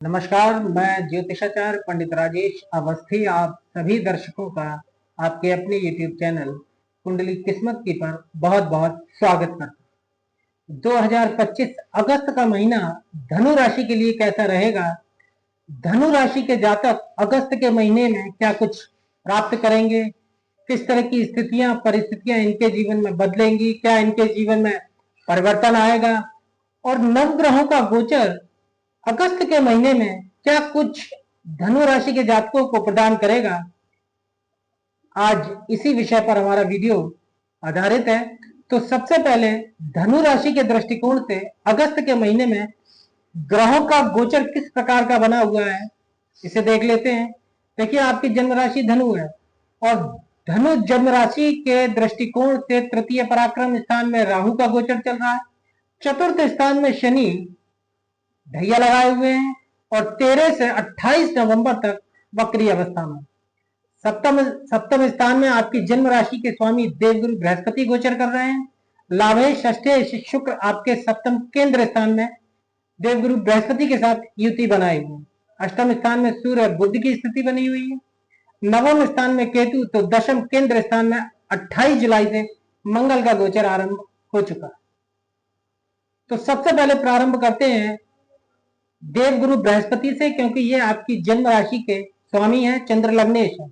नमस्कार, मैं ज्योतिषाचार्य पंडित राजेश अवस्थी आप सभी दर्शकों का आपके अपने YouTube चैनल कुंडली किस्मत की पर बहुत बहुत स्वागत करता हूँ। 2025 अगस्त का महीना धनु राशि के लिए कैसा रहेगा? धनु राशि के जातक अगस्त के महीने में क्या कुछ प्राप्त करेंगे? किस तरह की स्थितियां परिस्थितियां इनके जीवन में बदलेंगी? क्या इनके जीवन में परिवर्तन आएगा? और नवग्रहों का गोचर अगस्त के महीने में क्या कुछ धनु राशि के जातकों को प्रदान करेगा? आज इसी विषय पर हमारा वीडियो आधारित है। तो सबसे पहले धनु राशि के दृष्टिकोण से अगस्त के महीने में ग्रहों का गोचर किस प्रकार का बना हुआ है, इसे देख लेते हैं। देखिए, आपकी जन्म राशि धनु है और धनु जन्म राशि के दृष्टिकोण से तृतीय पराक्रम स्थान में राहु का गोचर चल रहा है। चतुर्थ स्थान में शनि ढैया लगाए हुए हैं और 13 से 28 नवंबर तक वक्री अवस्था में। सप्तम स्थान में आपकी जन्म राशि के स्वामी देवगुरु बृहस्पति गोचर कर रहे हैं। लाभेश षष्ठेश शुक्र आपके सप्तम केंद्र स्थान में देवगुरु बृहस्पति के साथ युति बनाए हुए हैं। अष्टम स्थान में सूर्य बुध की स्थिति बनी हुई है। नवम स्थान में केतु, तो दशम केंद्र स्थान में 28 जुलाई से मंगल का गोचर आरंभ हो चुका है। तो सबसे पहले प्रारंभ करते हैं देवगुरु बृहस्पति से, क्योंकि ये आपकी जन्म राशि के स्वामी हैं, चंद्र लग्नेश है।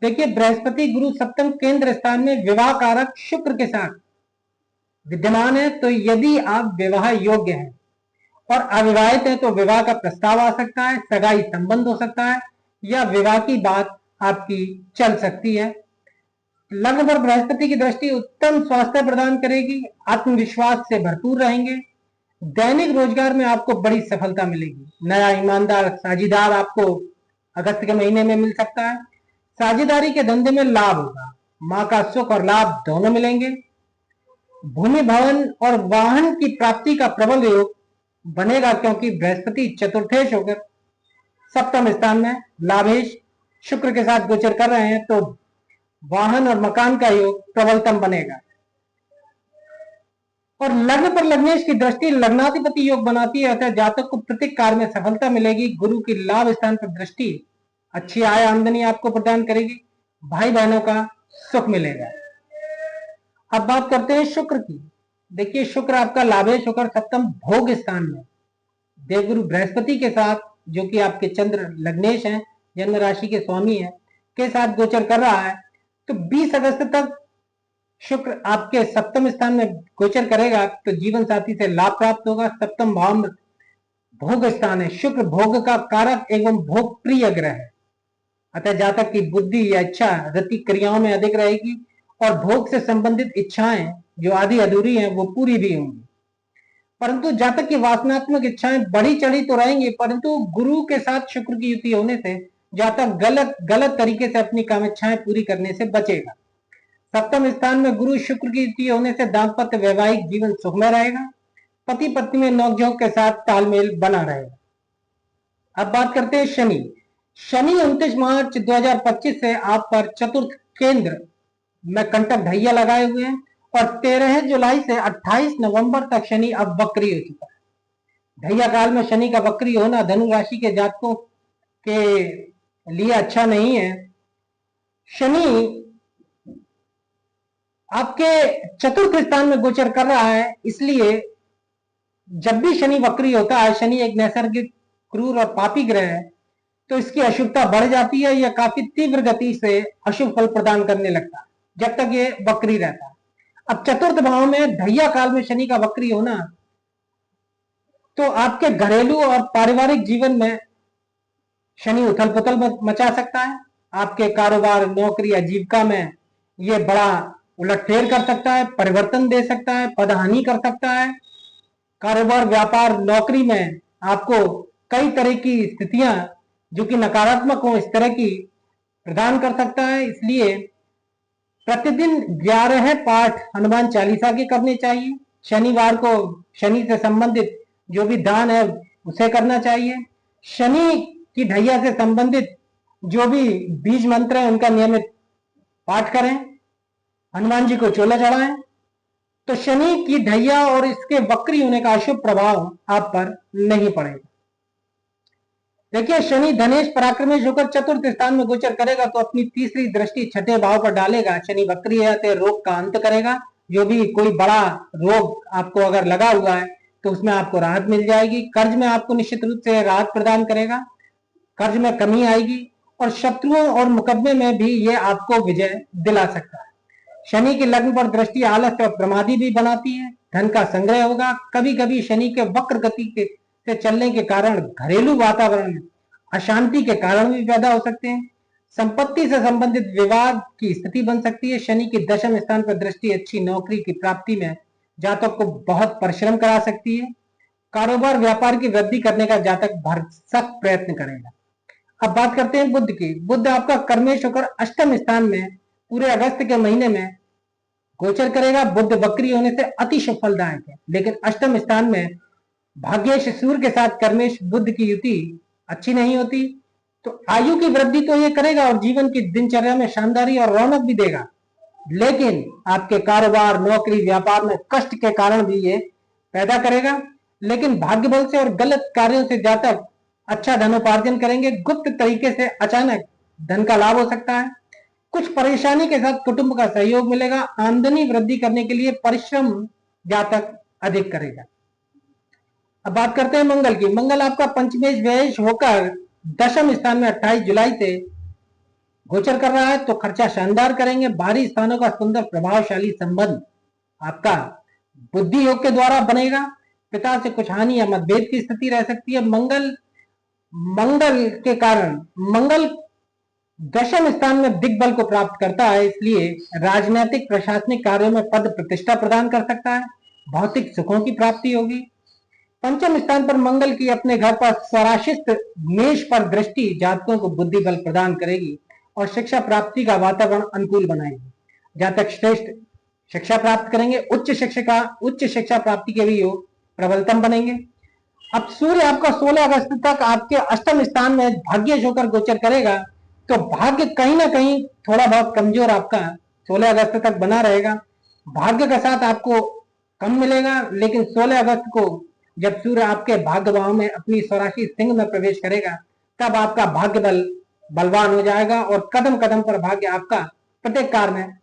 देखिए, बृहस्पति गुरु सप्तम केंद्र स्थान में विवाह कारक शुक्र के साथ विद्यमान है। तो यदि आप विवाह योग्य हैं और अविवाहित हैं तो विवाह का प्रस्ताव आ सकता है, सगाई संबंध हो सकता है या विवाह की बात आपकी चल सकती है। लग्न पर बृहस्पति की दृष्टि उत्तम स्वास्थ्य प्रदान करेगी, आत्मविश्वास से भरपूर रहेंगे, दैनिक रोजगार में आपको बड़ी सफलता मिलेगी। नया ईमानदार साझीदार आपको अगस्त के महीने में मिल सकता है। साझेदारी के धंधे में लाभ होगा, मां का सुख और लाभ दोनों मिलेंगे। भूमि भवन और वाहन की प्राप्ति का प्रबल योग बनेगा, क्योंकि बृहस्पति चतुर्थेश होकर सप्तम स्थान में लाभेश शुक्र के साथ गोचर कर रहे हैं। तो वाहन और मकान का योग प्रबलतम बनेगा। और लग्न पर लग्नेश की दृष्टि लग्नाधिपति योग बनाती है, अतः जातक को प्रत्येक कार्य में सफलता मिलेगी। गुरु की लाभ स्थान पर दृष्टि अच्छी आय आमदनी आपको प्रदान करेगी। भाई बहनों का सुख मिलेगा। अब बात करते हैं शुक्र की। देखिए, शुक्र आपका लाभेश होकर सप्तम भोग स्थान में देवगुरु बृहस्पति के साथ, जो कि आपके चंद्र लग्नेश हैं, जन्म राशि के स्वामी हैं, के साथ गोचर कर रहा है। तो 20 अगस्त तक शुक्र आपके सप्तम स्थान में गोचर करेगा, तो जीवन साथी से लाभ प्राप्त होगा। सप्तम भाव में भोग स्थान है, शुक्र भोग का कारक एवं भोग प्रिय ग्रह है, अतः जातक की बुद्धि या इच्छा रति क्रियाओं में अधिक रहेगी और भोग से संबंधित इच्छाएं जो आधी अधूरी हैं वो पूरी भी होंगी। परंतु जातक की वासनात्मक इच्छाएं बढ़ी चढ़ी तो रहेंगी, परंतु गुरु के साथ शुक्र की युति होने से जातक गलत तरीके से अपनी कामेच्छाएं पूरी करने से बचेगा। सप्तम स्थान में गुरु शुक्र की युति होने से दाम्पत्य वैवाहिक जीवन सुखमय रहेगा। पति पत्नी में नोकझोंक के साथ तालमेल बना रहेगा। अब बात करते हैं शनि। शनि 29 मार्च 2025 से आप पर चतुर्थ केंद्र में कंटक ढैया लगाए हुए हैं और 13 जुलाई से 28 नवंबर तक शनि अब वक्री हो चुका है। ढैया काल में शनि का वक्री होना धनु राशि के जातकों के लिए अच्छा नहीं है। शनि आपके चतुर्थ स्थान में गोचर कर रहा है, इसलिए जब भी शनि वक्री होता है, शनि एक नैसर्गिक क्रूर और पापी ग्रह है, तो इसकी अशुभता बढ़ जाती है। यह काफी तीव्र गति से अशुभ फल प्रदान करने लगता है जब तक ये वक्री रहता है। अब चतुर्थ भाव में ढैया काल में शनि का वक्री होना, तो आपके घरेलू और पारिवारिक जीवन में शनि उथल पुथल मचा सकता है। आपके कारोबार, नौकरी, आजीविका में यह बड़ा उलटफेर कर सकता है, परिवर्तन दे सकता है, पदहानि कर सकता है। कारोबार, व्यापार, नौकरी में आपको कई तरह की स्थितियां जो कि नकारात्मक हो, इस तरह की प्रदान कर सकता है। इसलिए प्रतिदिन 11 पाठ हनुमान चालीसा के करने चाहिए। शनिवार को शनि से संबंधित जो भी दान है उसे करना चाहिए। शनि की ढैया से संबंधित जो भी बीज मंत्र है उनका नियमित पाठ करें। हनुमान जी को चोला चढ़ाएं, तो शनि की ढैया और इसके वक्री होने का अशुभ प्रभाव आप पर नहीं पड़ेगा। देखिए, शनि धनेश पराक्रमेश होकर चतुर्थ स्थान में गोचर करेगा तो अपनी तीसरी दृष्टि छठे भाव पर डालेगा। शनि वक्री है तो रोग का अंत करेगा। जो भी कोई बड़ा रोग आपको अगर लगा हुआ है तो उसमें आपको राहत मिल जाएगी। कर्ज में आपको निश्चित रूप से राहत प्रदान करेगा, कर्ज में कमी आएगी और शत्रुओं और मुकदमे में भी ये आपको विजय दिला सकता है। शनि की लग्न पर दृष्टि आलस्य और प्रमादी भी बनाती है। धन का संग्रह होगा। कभी कभी शनि के वक्र गति से चलने के कारण घरेलू वातावरण में अशांति के कारण भी पैदा हो सकते हैं। संपत्ति से संबंधित विवाद की स्थिति बन सकती है। शनि की दशम स्थान पर दृष्टि अच्छी नौकरी की प्राप्ति में जातक को बहुत परिश्रम करा सकती है। कारोबार व्यापार की वृद्धि करने का जातक भरसक प्रयत्न करेगा। अब बात करते हैं बुध की। बुध आपका कर्मेश होकर अष्टम स्थान में पूरे अगस्त के महीने में गोचर करेगा। बुध वक्री होने से अति फलदायक है, लेकिन अष्टम स्थान में भाग्येश सूर्य के साथ कर्मेश बुध की युति अच्छी नहीं होती। तो आयु की वृद्धि तो ये करेगा और जीवन की दिनचर्या में शानदारी और रौनक भी देगा, लेकिन आपके कारोबार नौकरी व्यापार में कष्ट के कारण भी ये पैदा करेगा। लेकिन भाग्य बल से और गलत कार्यों से जातक अच्छा धनोपार्जन करेंगे। गुप्त तरीके से अचानक धन का लाभ हो सकता है। कुछ परेशानी के साथ कुटुंब का सहयोग मिलेगा। आमदनी वृद्धि करने के लिए परिश्रम जातक अधिक करेगा। अब बात करते हैं मंगल की। मंगल आपका पंचमेश व्ययश होकर दशम स्थान में 28 जुलाई से गोचर कर रहा है, तो खर्चा शानदार करेंगे। बाहरी स्थानों का सुंदर प्रभावशाली संबंध आपका बुद्धि योग के द्वारा बनेगा। पिता से कुछ हानि या मतभेद की स्थिति रह सकती है। मंगल के कारण मंगल दशम स्थान में दिग्बल को प्राप्त करता है, इसलिए राजनीतिक प्रशासनिक कार्यों में पद प्रतिष्ठा प्रदान कर सकता है। भौतिक सुखों की प्राप्ति होगी। पंचम स्थान पर मंगल की अपने घर पर स्वराशिष्ट मेष पर दृष्टि जातकों को बुद्धि बल प्रदान करेगी और शिक्षा प्राप्ति का वातावरण अनुकूल बनाएगी। जातक श्रेष्ठ शिक्षा प्राप्त करेंगे। उच्च शिक्षा प्राप्ति के भी योग प्रबलतम बनेंगे। अब सूर्य आपका 16 अगस्त तक आपके अष्टम स्थान में भाग्येश होकर गोचर करेगा, तो भाग्य कहीं ना कहीं थोड़ा बहुत कमजोर आपका 16 अगस्त तक बना रहेगा। भाग्य का साथ आपको कम मिलेगा, लेकिन 16 अगस्त को जब सूर्य आपके भाग्य भाव में अपनी स्वराशि सिंह में प्रवेश करेगा, तब आपका भाग्य बल बलवान हो जाएगा और कदम कदम पर भाग्य आपका प्रत्येक कार्य में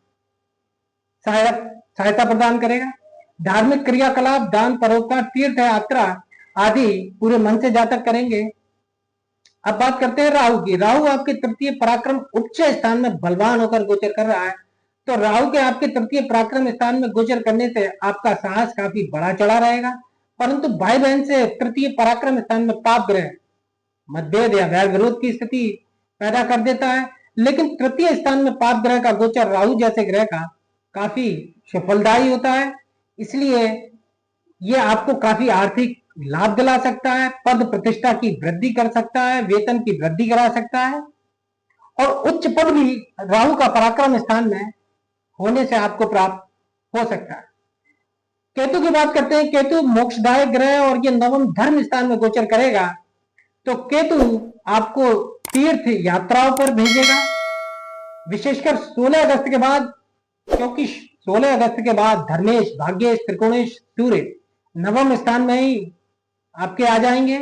सहायता प्रदान करेगा। धार्मिक क्रियाकलाप दान परोपकार तीर्थ यात्रा आदि पूरे मन से जातक करेंगे। अब बात करते हैं राहु की। राहु आपके तृतीय पराक्रम उच्च स्थान में बलवान होकर गोचर कर रहा है, तो राहु के आपके तृतीय पराक्रम स्थान में गोचर करने से आपका साहस काफी बढ़ा चढ़ा रहेगा, परंतु भाई बहन से तृतीय पराक्रम स्थान में पाप ग्रह मतभेद या वैर विरोध की स्थिति पैदा कर देता है। लेकिन तृतीय स्थान में पाप ग्रह का गोचर राहु जैसे ग्रह का काफी सफलदायी होता है, इसलिए यह आपको काफी आर्थिक लाभ दिला सकता है, पद प्रतिष्ठा की वृद्धि कर सकता है, वेतन की वृद्धि करा सकता है और उच्च पद भी राहु का पराक्रम स्थान में होने से आपको प्राप्त हो सकता है। केतु की बात करते हैं। केतु मोक्षदायक ग्रह और ये नवम धर्म स्थान में गोचर करेगा, तो केतु आपको तीर्थ यात्राओं पर भेजेगा, विशेषकर 16 अगस्त के बाद, क्योंकि 16 अगस्त के बाद धर्मेश भाग्येश त्रिकोणेश सूर्य नवम स्थान में ही आपके आ जाएंगे,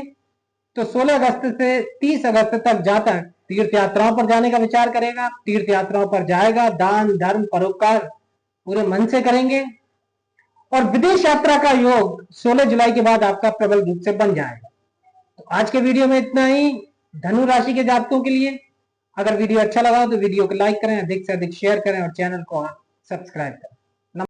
तो 16 अगस्त से 30 अगस्त तक जातक तीर्थ यात्राओं पर जाने का विचार करेगा। तीर्थ यात्राओं पर जाएगा, दान धर्म परोपकार पूरे मन से करेंगे और विदेश यात्रा का योग 16 जुलाई के बाद आपका प्रबल रूप से बन जाएगा। तो आज के वीडियो में इतना ही धनु राशि के जातकों के लिए। अगर वीडियो अच्छा लगा तो वीडियो को लाइक करें, अधिक से अधिक शेयर करें और चैनल को सब्सक्राइब करें।